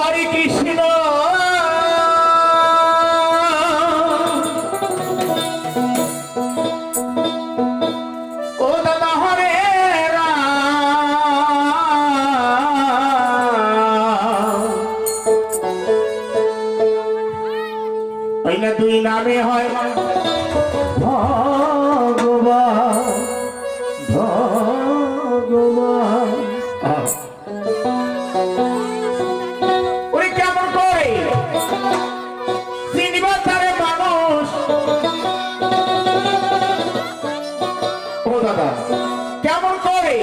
হরে কৃষ্ণ ও দাদা হরে ওই না দুই নামে হয় ভগবান ভগবান ওরে কেমন করে চিনিবা তারে মানুষ ও দাদা কেমন করে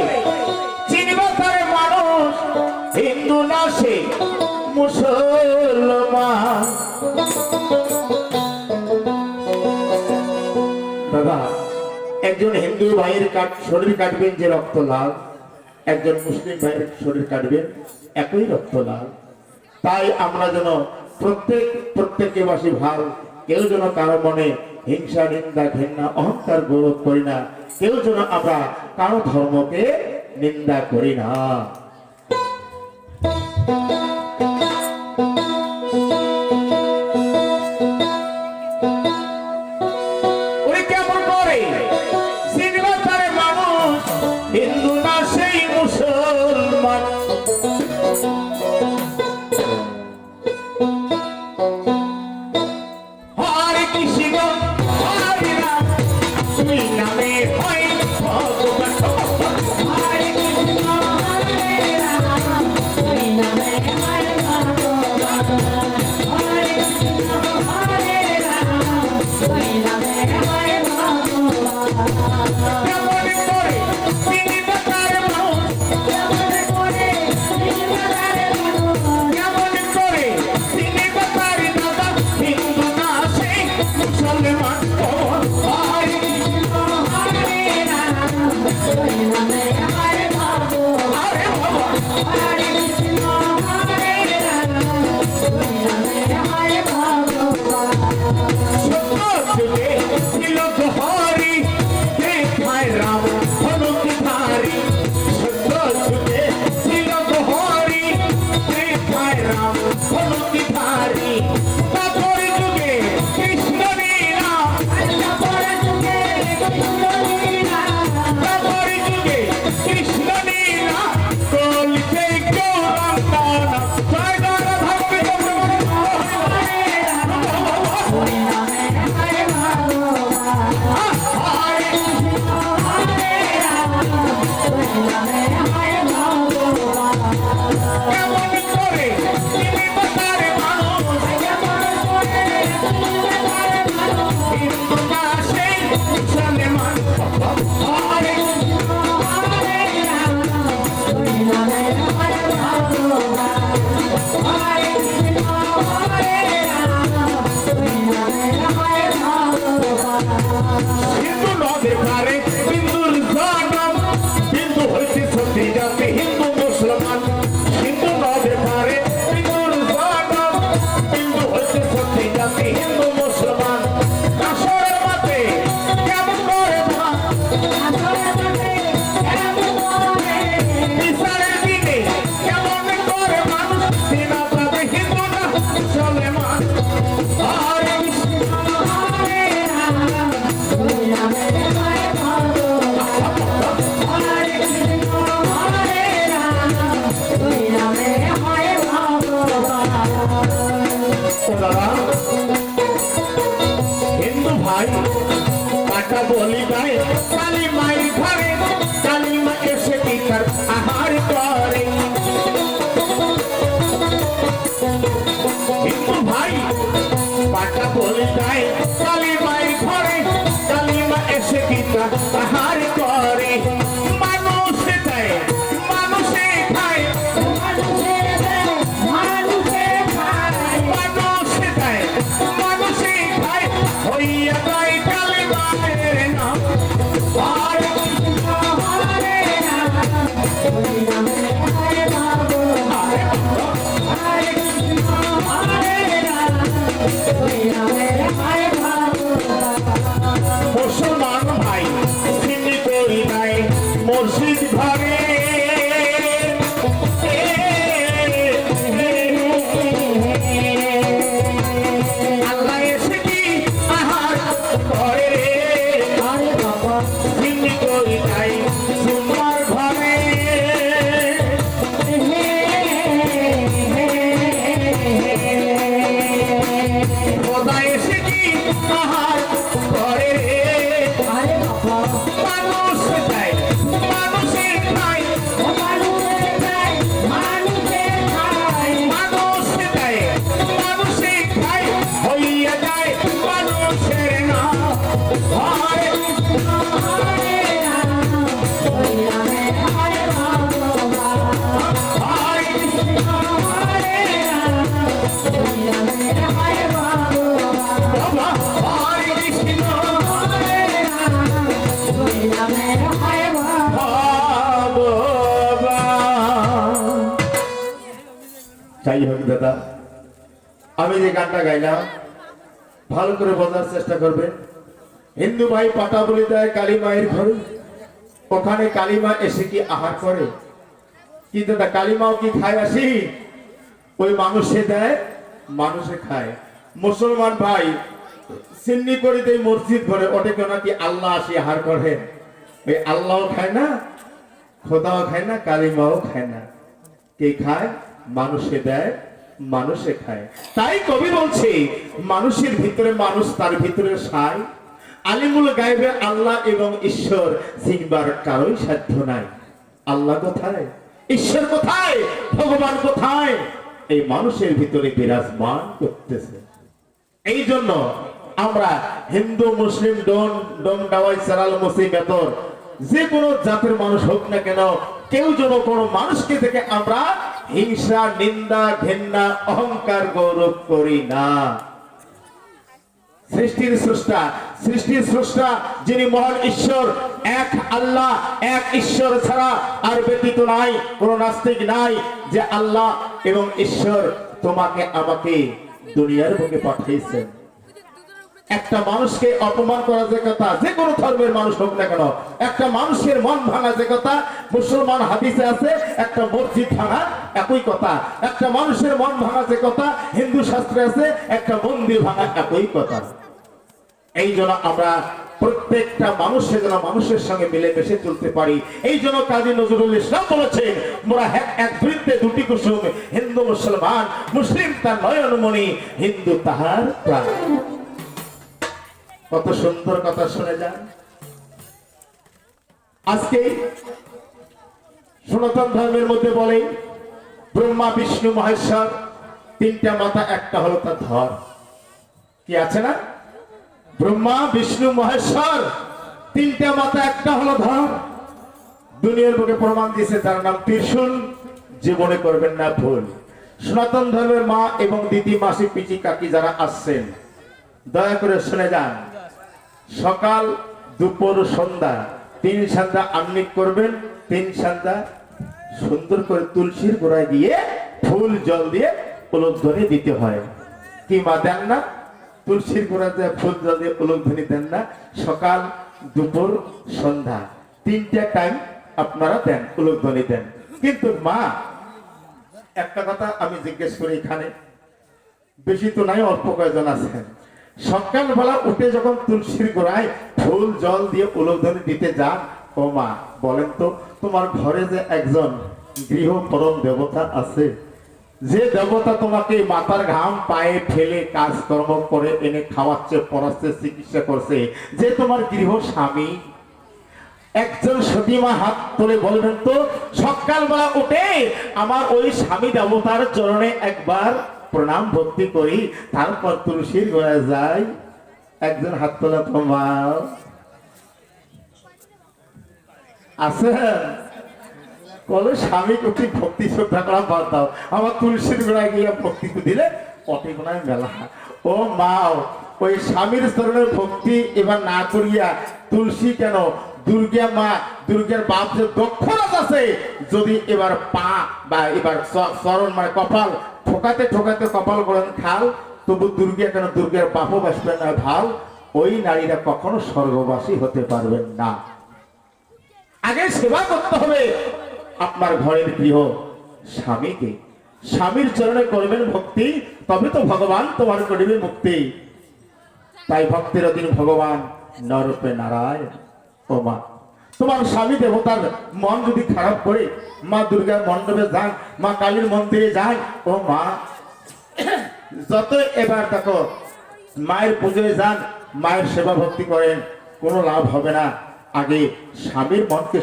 চিনিবা তারে মানুষ হিন্দু না সে মুসলমান দাদা একজন হিন্দু ভাইয়ের শরীর কাটবেন যে রক্ত লাল একজন মুসলিম ভাইয়ের শরীর কাটবেন একই রক্ত লাল তাই আমরা যেন প্রত্যেককে বাসী ভাই কেউ যেন কারো মনে হিংসা নিন্দা ঘৃণা অহংকার গৌরব করি না কেউ যেন আমরা কারো ধর্মকে নিন্দা করি না হিন্দু না সেই মুসলমান হরে কৃষ্ণ হরে রাম দুই নামে হয় ভগবান হরে কৃষ্ণ হরে রাম দুই নামে হয় ভগবান হরে কৃষ্ণ হরে রাম দুই নামে হয় ভগবান হিন্দু ভাই কাটা বলি গায়ে কালী মাই ঘরে কালী মা এসে পিতার আহার করে হিন্দু ভাই কাটা বলি গায়ে কালী মাই ঘরে কালী মা এসে পিতার আহার করে মানুষে দেয় মানুষে খায় মানুষে দেয় মানুষে খায় মানুষে দেয় মানুষে খায় হইয়া যায় কালী মায়ের নাম যাই হোক দাদা, আমি যে গানটা গাইলাম ভালো করে বোঝার চেষ্টা করবেন। হিন্দু ভাই পাটা বলি দেয় কালী মায়ের ঘরে, ওখানে কালীমা এসে কি আহার করে? কি দাদা, কালীমাও কি খায় আসি? ওই মানুষে দেয়, মানুষে খায়। মুসলমান ভাই সিন্নি করে দেয় মসজিদ ঘরে, ওটা কেন কি আল্লাহ আসি আহার করে? ওই আল্লাহও খায় না, খোদাও খায় না, কালীমাও খায় না। কে খায়? মানুষে দেয়, মানুষে খায়। তাই কবি বলছে মানুষের ভিতরে মানুষ, তার ভিতরে সাই। আলিমুল গায়বে আল্লাহ এবং ঈশ্বর চিনবার কারোই সাধ্য নাই। আল্লাহ কোথায়, ঈশ্বর কোথায়, ভগবান কোথায়? এই মানুষের ভিতরে বিরাজমান করতেছে। এই জন্য আমরা হিন্দু মুসলিম ডোম ডাওয়াই সারাল মুসিবেতর যে কোনো জাতের মানুষ হোক না কেন, কেউ যেন কোনো মানুষকে থেকে আমরা হিংসা, নিন্দা, ঘেন্না, অহংকার, গৌরব করি না। সৃষ্টির স্রষ্টা যিনি মহান ঈশ্বর, এক আল্লাহ, এক ঈশ্বর ছাড়া আর ব্যতীত নাই, কোন নাস্তিক নাই। যে আল্লাহ এবং ঈশ্বর তোমাকে আমাকে দুনিয়ার বুকে পাঠিয়েছেন। একটা মানুষকে অপমান করা যে কথা, যে কোনো ধর্মের মানুষ হোক না কেন, একটা মানুষের মন ভাঙা যে কথা, মুসলমান হাদিসে আছে একটা মসজিদ ভাঙা একই কথা। একটা মানুষের মন ভাঙা যে কথা, হিন্দু শাস্ত্রে আছে একটা মন্দির ভাঙা একই কথা। এই জন্য আমরা প্রত্যেকটা মানুষের যেন মানুষের সঙ্গে মিলেমিশে চলতে পারি। এই জন্য কাজী নজরুল ইসলাম বলেছেন, মোরা এক বৃত্তে দুটি কুসুম, হিন্দু মুসলমান, মুসলিম তার নয়নমণি, হিন্দু তাহার প্রাণ। কত সুন্দর কথা শুনে যান। আজকে সনাতন ধর্মের মধ্যে বলে ব্রহ্মা বিষ্ণু মহেশ্বর তিনটা মাথা, একটা হলো তার ধর। কি আছে না? ব্রহ্মা বিষ্ণু মহেশ্বর তিনটা মাথা, একটা হলো ধর। দুনিয়ার বুকে প্রমাণ দিয়েছে তার নাম ত্রিশূল, জীবনে করবেন না ভুল। সনাতন ধর্মের মা এবং দিদি, মাসি, পিচি, কাকি যারা আসছেন দয়া করে শুনে যান। সকাল, দুপুর, সন্ধ্যা 3 সন্ধ্যা আহ্নিক করবেন। 3 সন্ধ্যা সুন্দর করে তুলসীর গোড়ায় দিয়ে ফুল জল দিয়ে উলুধ্বনি দিতে হয়। কি মা দেন না? তুলসীর গোড়ায় দিয়ে ফুল জল দিয়ে উলুধ্বনি দেন না? সকাল, দুপুর, সন্ধ্যা 3টা টাইম আপনারা দেন, উলুধ্বনি দেন। কিন্তু মা একটা কথা আমি জিজ্ঞেস করি, এখানে বেশি তো নাই, অল্প কয়েকজন আছেন, সকালবেলা উঠে যখন তুলসীর গোড়ায় ফুল জল দিয়ে উলুধ্বনি দিতে যান, ও মা বলেন তো, তোমার ঘরে যে একজন গৃহ পরম দেবতা আছে, যে দেবতা তোমাকে মাথার ঘাম পায়ে ফেলে কাজকর্ম করে এনে খাওয়াচ্ছে, পড়াচ্ছে, চিকিৎসা করছে, যে তোমার গৃহ স্বামী, একজন সতীমা হাত তুলে বলবেন তো, সকালবেলা উঠে আমার ওই স্বামী দেবতার চরণে একবার প্রণাম ভক্তি করি, তারপর তুলসীর গোড়ায় যাই। একজন হাত তোলা তোমার আছে? বলে স্বামী কতি ভক্তি শ্রদ্ধা করা বাদ দাও, আমার তুলসীর গোড়ায় গিয়ে ভক্তি দিলে অতি গোড়ায় মেলা। ও মা, ওই স্বামীর চরণে ভক্তি এবার না করিয়া তুলসী কেন, দুর্গা মা, দুর্গার বাপ যে দক্ষরাজ আছে, যদি এবার পা বা এবার চরণ মানে কপাল ঠোকাতে ঠোকাতে কপাল করেন খাল, তবু দুর্গা কেন, দুর্গার বাপও বাসবেন না ভাল। ওই নারীরা কখনো স্বর্গবাসী হতে পারবেন না। আগে সেবা করতে হবে আপনার ঘরের গৃহ স্বামীকে। স্বামীর চরণে করবেন ভক্তি, তবে তো ভগবান তোমার করিবে মুক্তি। তাই ভক্তের অধীন ভগবান নরূপে নারায়ণ। ও মা, তোমার স্বামী দেবতার মন যদি খারাপ করে, মা দুর্গার মণ্ডপে যান, মা কালীর মন্দিরে যান। ও মা, যত এবার দেখো মায়ের পুজোয় যান, মায়ের সেবা ভক্তি করেন, কোনো লাভ হবে না। আগে স্বামীর মনকে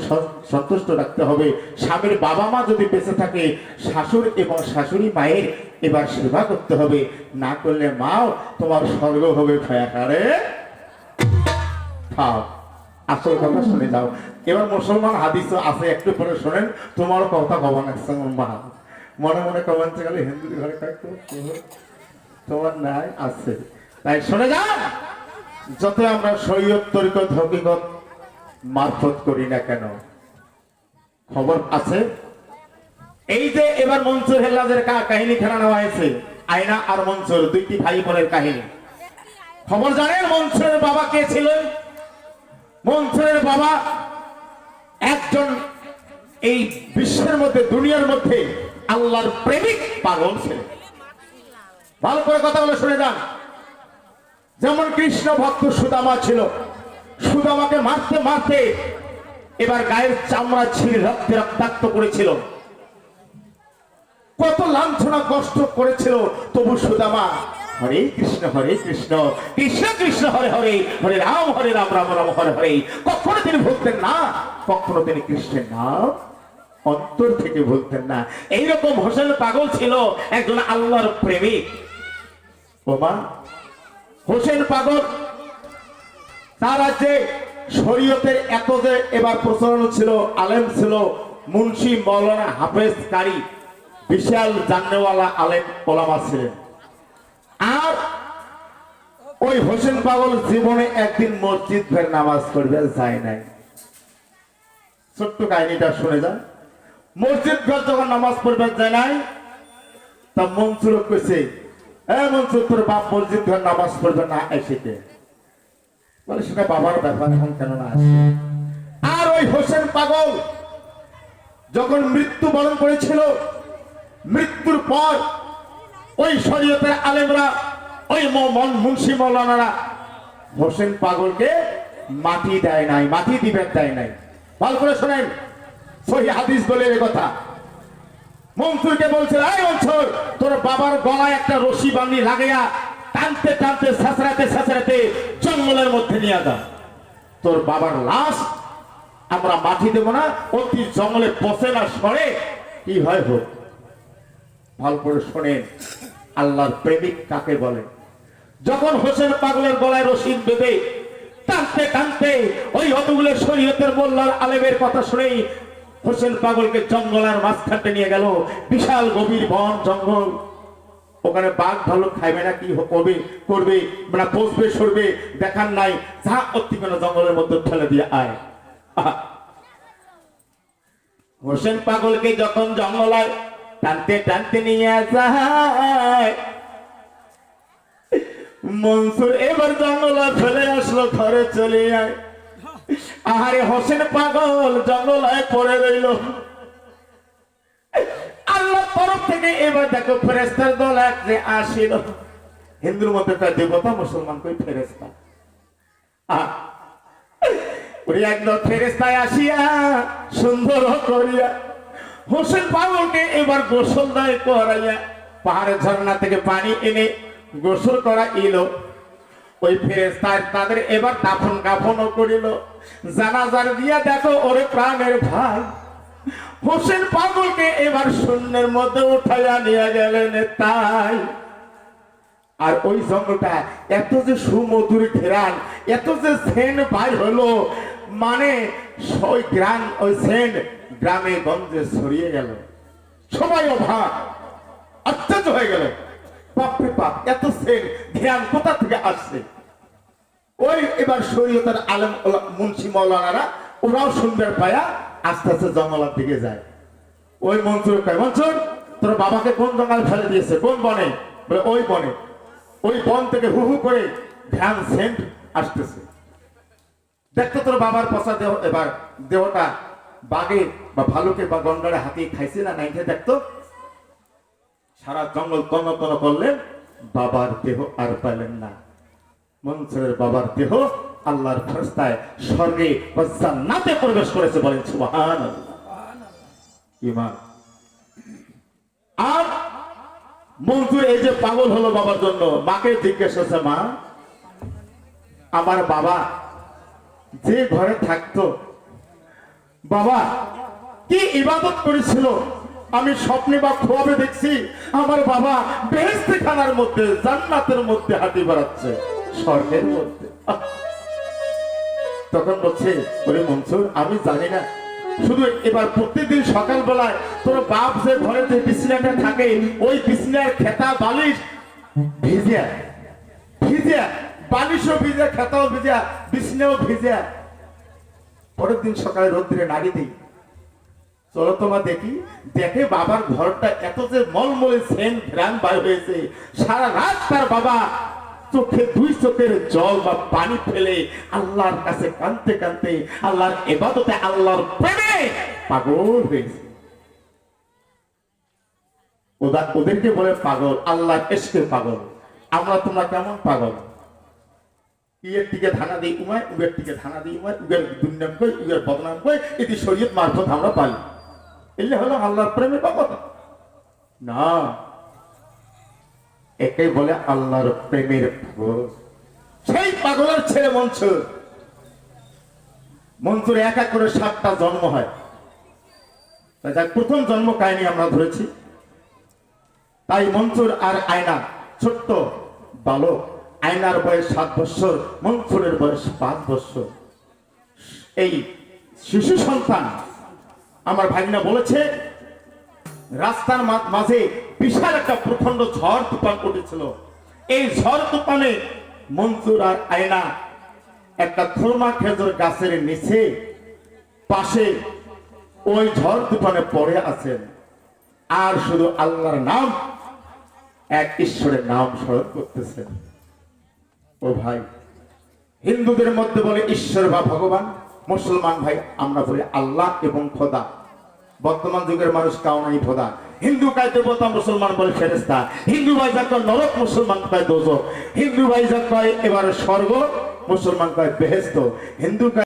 সন্তুষ্ট রাখতে হবে। স্বামীর বাবা মা যদি বেঁচে থাকে, শাশুড় এবং শাশুড়ি মায়ের এবার সেবা করতে হবে, না করলে মাও তোমার স্বর্গ হবে ফায়াকারে খাও। আসল কথা শুনে যাও। এবার মুসলমান হাদিস আছে, একটু পরে শোনেন, তোমার কথা ভবান মা মনে মনে কমেন্টে গেলে হিন্দুর ঘরে তোমার নাই আছে। তাই শুনে যান, যত আমরা শরীয়ত তরিকত হকিকত মারফত করি না কেন, খবর আছে এই যে এবার মনসুর হেল্লাদের কাহিনী খেলা নেওয়া হয়েছে, আয়না আর মনসুর দুইটি ভাই বোনের কাহিনী। খবর জানেন মনসুরের বাবা কে ছিলেন? মনসুরের বাবা একজন এই বিশ্বের মধ্যে, দুনিয়ার মধ্যে আল্লাহর প্রেমিক পাগল ছিলেন। ভালো করে কথা বলে শুনে যান। যেমন কৃষ্ণ ভক্ত সুদামা ছিল, সুদামাকে মারতে মারতে এবার গায়ের চামড়া ছিঁড়ে রক্তে রক্তাক্ত করেছিল, কত লাঞ্ছনা কষ্ট করেছিল, তবু সুদামা হরে কৃষ্ণ কৃষ্ণ কৃষ্ণ হরে হরে, হরে রাম রাম রাম হরে হরে, কখনো তিনি ভুলতেন না, কখনো তিনি কৃষ্ণের নাম অন্তর থেকে ভুলতেন না। এইরকম হোসেন পাগল ছিল, একজন আল্লাহর প্রেমিক। ওমা হোসেন পাগল, তার যে শরীয়তের এত যে এবার প্রচলন ছিল, আলেম ছিল, মুন্সি মৌলানা হাফেজ কারি, বিশাল জাননেওয়ালা আলেম ওলামা ছিলেন। আর ওই হোসেন পাগল জীবনে একদিন মসজিদ ফের নামাজ পড়বে যায় নাই। ছোট্ট কাহিনীটা শুনে যান। মসজিদ ঘর যখন নামাজ পড়বে যায় নাই, তা মনসুর কইছে, মনসুর তোর বাপ মসজিদ ঘর নামাজ পড়বে না এসেতে, বলে সেটা বাবার ব্যাপার, এখন কেন না আসে। আর ওই হোসেন পাগল যখন মৃত্যুবরণ করেছিল, মৃত্যুর পর ওই শরীয়তের আলেমরা, ওই মুন্সি মৌলানারা হোসেন পাগলকে মাটি দেয় নাই, মাটি দিবেন দেয় নাই। ভালো করে শোনেন, সহি হাদিস বলে এই কথা। মনসুরকে বলছে, এই মনসুর, তোর বাবার গলায় একটা রশি বান্ধি লাগাইয়া টানতে টানতে ছেঁচড়াতে জঙ্গলের মধ্যে নিয়ে যা, তোর বাবার লাশ আমরা মাটি দেব না, অতি জঙ্গলে পচে না সরে, কি হয় হোক। ভালো করে শোনেন, আল্লাহর প্রেমিক কাকে বলে। যখন হোসেন পাগলের গলায় রশি বেঁধে টানতে টানতে ওই অতগুলো শরীয়তের মোল্লার আলেমের কথা শুনেই হোসেন পাগলকে জঙ্গলের মাঝখানটা নিয়ে গেল। বিশাল গভীর বন জঙ্গল, ওখানে বাঘ ভালো খাইবে না, কি করবে মানে বসবে সরবে দেখার নাই, যা অতি কোনো জঙ্গলের মধ্যে ঠেলে দিয়ে আয়। হোসেন পাগলকে যখন জঙ্গলায় টানতে টানতে নিয়ে যায়, মনসুর এবার জঙ্গলা ফেলে আসলো, ঘরে চলে যায়। আহারে হোসেন পাগল জঙ্গলায় পড়ে রইল। আল্লাহ তরফ থেকে এবার দেখো ফেরেশতার দল এক যে আসিল। হিন্দুর মধ্যে একটা দেবতা, মুসলমান কই ফেরেশতা। ওই একদম ফেরেশতায় আসিয়া সুন্দর করিয়া হোসেন পাগলকে এবার গোসল দায় করাইয়া পাহাড়ের ঝর্ণা থেকে পানি এনে গোসল করা এলো। ওই ফেরেশতার তাদের এবার দাফন কাফনও করিল। জানাজার দিয়া দেখো ওরে প্রাণের ভাই হোসেন পাগলকে এবার শূন্যের মধ্যে উঠাইয়া নিয়ে গেলেন। তাই আর ওই জঙ্গলটা এত যে সুমধুর ঘেরান, এত যে সেন্ট বাইর হলো, মানে ওই গ্রাম, ওই সেন্ট গ্রামে গঞ্জে ছড়িয়ে গেল। সবাই অভাব আশ্চর্য হয়ে গেল, বাপরে বাপ, এত সেন্ট ঘেরান কোথা থেকে আসছে। ওই এবার শরীয়তের আলেম মুন্সি মৌলানারা ওরাও সুন্দর পায়া আস্তে আস্তে জঙ্গলের দিকে যায়। ওই মনসুর কয়, মনসুর তোর বাবাকে কোন জঙ্গলে ফেলে দিয়েছে? কোন বনে? বলে ওই বনে। ওই বন থেকে হু হু করে ধ্যান সেন্ট আসতেছে। দেখতো তোর বাবার পচা দেহ, এবার দেহটা বাঘে বা ভালুকে বা গন্ডারে হাতিয়ে খাইছে না নাই, দেখতো। সারা জঙ্গল তন্ন তন্ন করলেন, বাবার দেহ আর পাইলেন না। মনসুরের বাবার দেহ আল্লাহর ফেরেশতায় স্বর্গে বা জান্নাতে প্রবেশ করেছে, বলেন সুবহানাল্লাহ। ঈমান। আর মনসুর এই যে পাগল হলো বাবার জন্য, মাকে জিজ্ঞেস করছে, মা আমার বাবা যে ঘরে থাকতো, বাবা কি ইবাদত করেছিল, আমি স্বপ্নে বা খোয়াবে দেখছি আমার বাবা বেহেশতে খানার মধ্যে, জান্নাতের মধ্যে হাঁটি বেড়াচ্ছে, স্বর্গের মধ্যে। তখন বলছে, ওরে মনসুর আমি জানি না, শুধু এবার প্রত্যেকদিন সকালবেলায় তোর বাপ যে ঘরে যে বিছানাটা থাকে, ওই বিছানার খেতা বালিশ ভিজা ভিজা, বালিশও ভিজা, খেতাও ভিজা, বিছানাও ভিজা। পরের দিন সকালে রোদ্রে নাড়ি দিই, চলো তোমার দেখি। দেখে বাবার ঘরটা এত যে মলমলে সেন্ট ঘ্রাণ বাইর হয়েছে, সারা রাত তার বাবা চোখে দুই চোখের জল বা পানি ফেলে আল্লাহর কাছে কাঁদতে কাঁদতে, আল্লাহর ইবাদতে, আল্লাহর প্রেমে পাগল হয়েছে। ওদেরকে বলে পাগল, আল্লাহর ইশকের পাগল। আমরা তোমরা কেমন পাগল? ইয়ের টিকে ধানা দিই উমায়, উগের টিকে ধানা দিই উমায়, উগের দুর্নাম কই, উগের বদনাম কই, এটি শরীয়ত মারফত আমরা পাই। এলে হলো আল্লাহর প্রেমে পাগল না, একে বলে আল্লাহর প্রেমের পাগল। সেই পাগলের ছেলে মনসুর। মনসুর এক এক করে 7টা জন্ম হয়। যাক, প্রথম জন্ম কাহিনী আমরা ধরেছি। তাই মনসুর আর আয়না ছোট্ট বালক। আয়নার বয়স 7 বছর, মনসুরের বয়স 5 বছর। এই শিশু সন্তান, আমার ভাগিনা বলেছে, রাস্তার মাঝে বিশাল একটা প্রচন্ড ঝড় তুফান উঠেছিল। এই ঝড় তুফানে মনসুর আর আয়না একটা খুরমা খেজুর গাছের নিচে পাশে ওই ঝড় তুফানে পড়ে আছেন, আর শুধু আল্লাহর নাম, এক ঈশ্বরের নাম স্মরণ করতেছেন। ও ভাই, হিন্দুদের মধ্যে বলে ঈশ্বর বা ভগবান, মুসলমান ভাই আমরা বলি আল্লাহ এবং খোদা। বর্তমান যুগের মানুষ কাউ নাই খোদা। হিন্দু কায় দেবতা, মুসলমান বলে ফেরেশতা। হিন্দু ভাই যা কয় নরক, মুসলমান কয় দোজখ। হিন্দু ভাই যা কয় এবারে স্বর্গ, মুসলমান কয় বেহেশত। হিন্দু